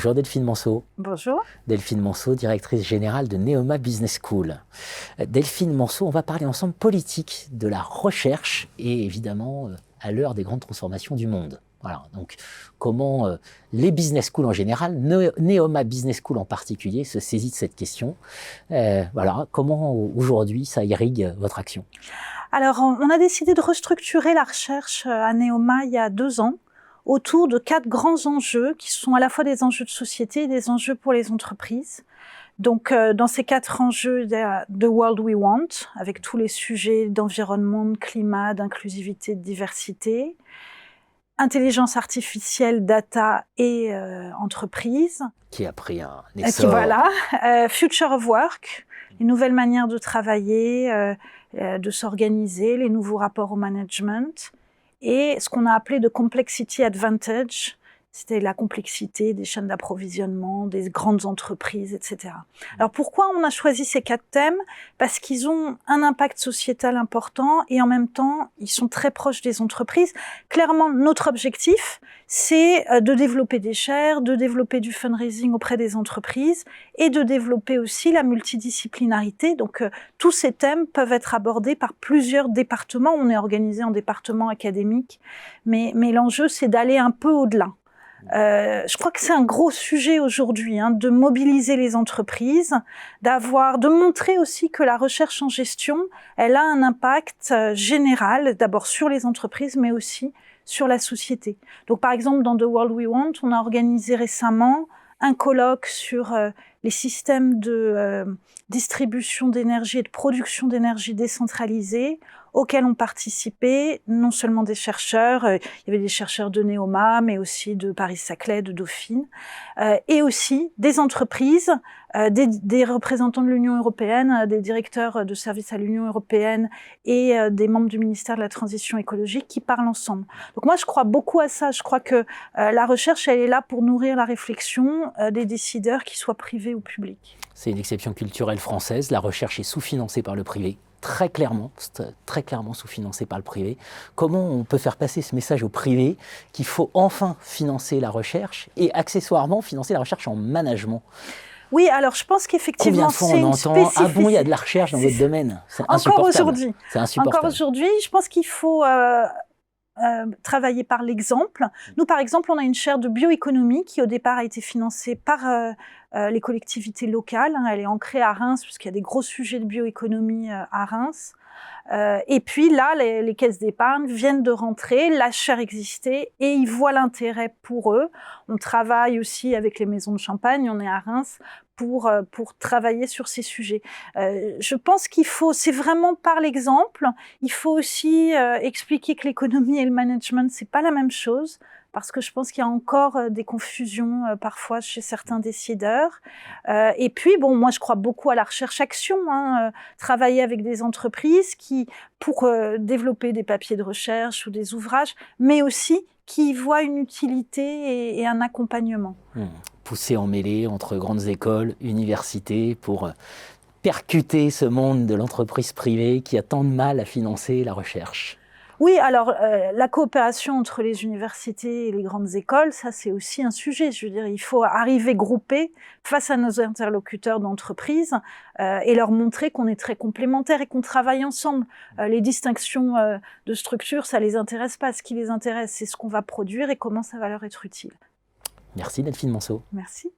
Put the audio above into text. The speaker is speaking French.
Bonjour Delphine Monceau. Bonjour. Delphine Monceau, directrice générale de Neoma Business School. Delphine Monceau, on va parler ensemble politique, de la recherche et évidemment à l'heure des grandes transformations du monde. Voilà, donc comment les business schools en général, Neoma Business School en particulier, se saisit de cette question. Voilà, comment aujourd'hui ça irrigue votre action? Alors, on a décidé de restructurer la recherche à Neoma il y a 2 ans autour de 4 grands enjeux qui sont à la fois des enjeux de société et des enjeux pour les entreprises. Donc, dans ces 4 enjeux, il y a The World We Want, avec tous les sujets d'environnement, de climat, d'inclusivité, de diversité, intelligence artificielle, data et entreprise. Qui a pris un essor. Voilà. Future of Work, les nouvelles manières de travailler, de s'organiser, les nouveaux rapports au management, et ce qu'on a appelé de Complexity Advantage, c'était la complexité des chaînes d'approvisionnement, des grandes entreprises, etc. Alors pourquoi on a choisi ces 4 thèmes? Parce qu'ils ont un impact sociétal important et en même temps, ils sont très proches des entreprises. Clairement, notre objectif, c'est de développer des shares, de développer du fundraising auprès des entreprises et de développer aussi la multidisciplinarité. Donc tous ces thèmes peuvent être abordés par plusieurs départements. On est organisé en départements académiques, mais l'enjeu, c'est d'aller un peu au-delà. Je crois que c'est un gros sujet aujourd'hui, de mobiliser les entreprises, de montrer aussi que la recherche en gestion, elle a un impact général, d'abord sur les entreprises, mais aussi sur la société. Donc par exemple, dans The World We Want, on a organisé récemment un colloque sur les systèmes de distribution d'énergie et de production d'énergie décentralisée, auxquels ont participé non seulement des chercheurs, il y avait des chercheurs de Neoma, mais aussi de Paris-Saclay, de Dauphine, et aussi des entreprises, des représentants de l'Union européenne, des directeurs de services à l'Union européenne et des membres du ministère de la Transition écologique qui parlent ensemble. Donc moi, je crois beaucoup à ça. Je crois que la recherche, elle est là pour nourrir la réflexion des décideurs, qu'ils soient privés ou publics. C'est une exception culturelle française. La recherche est sous-financée par le privé. Très clairement sous-financé par le privé. Comment on peut faire passer ce message au privé qu'il faut enfin financer la recherche et accessoirement financer la recherche en management? Oui, alors je pense qu'effectivement, c'est une spécificité. Combien de fois on entend « Ah bon, il y a de la recherche dans votre domaine ». C'est insupportable. Encore aujourd'hui, je pense qu'il faut travailler par l'exemple. Nous, par exemple, on a une chaire de bioéconomie qui, au départ, a été financée par les collectivités locales. Elle est ancrée à Reims, puisqu'il y a des gros sujets de bioéconomie à Reims. Et puis là, les caisses d'épargne viennent de rentrer, la chaire existait et ils voient l'intérêt pour eux. On travaille aussi avec les maisons de champagne, on est à Reims, pour travailler sur ces sujets. Je pense c'est vraiment par l'exemple. Il faut aussi expliquer que l'économie et le management, c'est pas la même chose, parce que je pense qu'il y a encore des confusions parfois chez certains décideurs. Et puis, moi, je crois beaucoup à la recherche-action, travailler avec des entreprises pour développer des papiers de recherche ou des ouvrages, mais aussi qui voient une utilité et un accompagnement. Pousser en mêlée entre grandes écoles, universités, pour percuter ce monde de l'entreprise privée qui a tant de mal à financer la recherche. Oui, alors la coopération entre les universités et les grandes écoles, ça c'est aussi un sujet. Je veux dire, il faut arriver groupés face à nos interlocuteurs d'entreprise et leur montrer qu'on est très complémentaires et qu'on travaille ensemble. Les distinctions de structure, ça les intéresse pas. Ce qui les intéresse, c'est ce qu'on va produire et comment ça va leur être utile. Merci Delphine Monceau. Merci.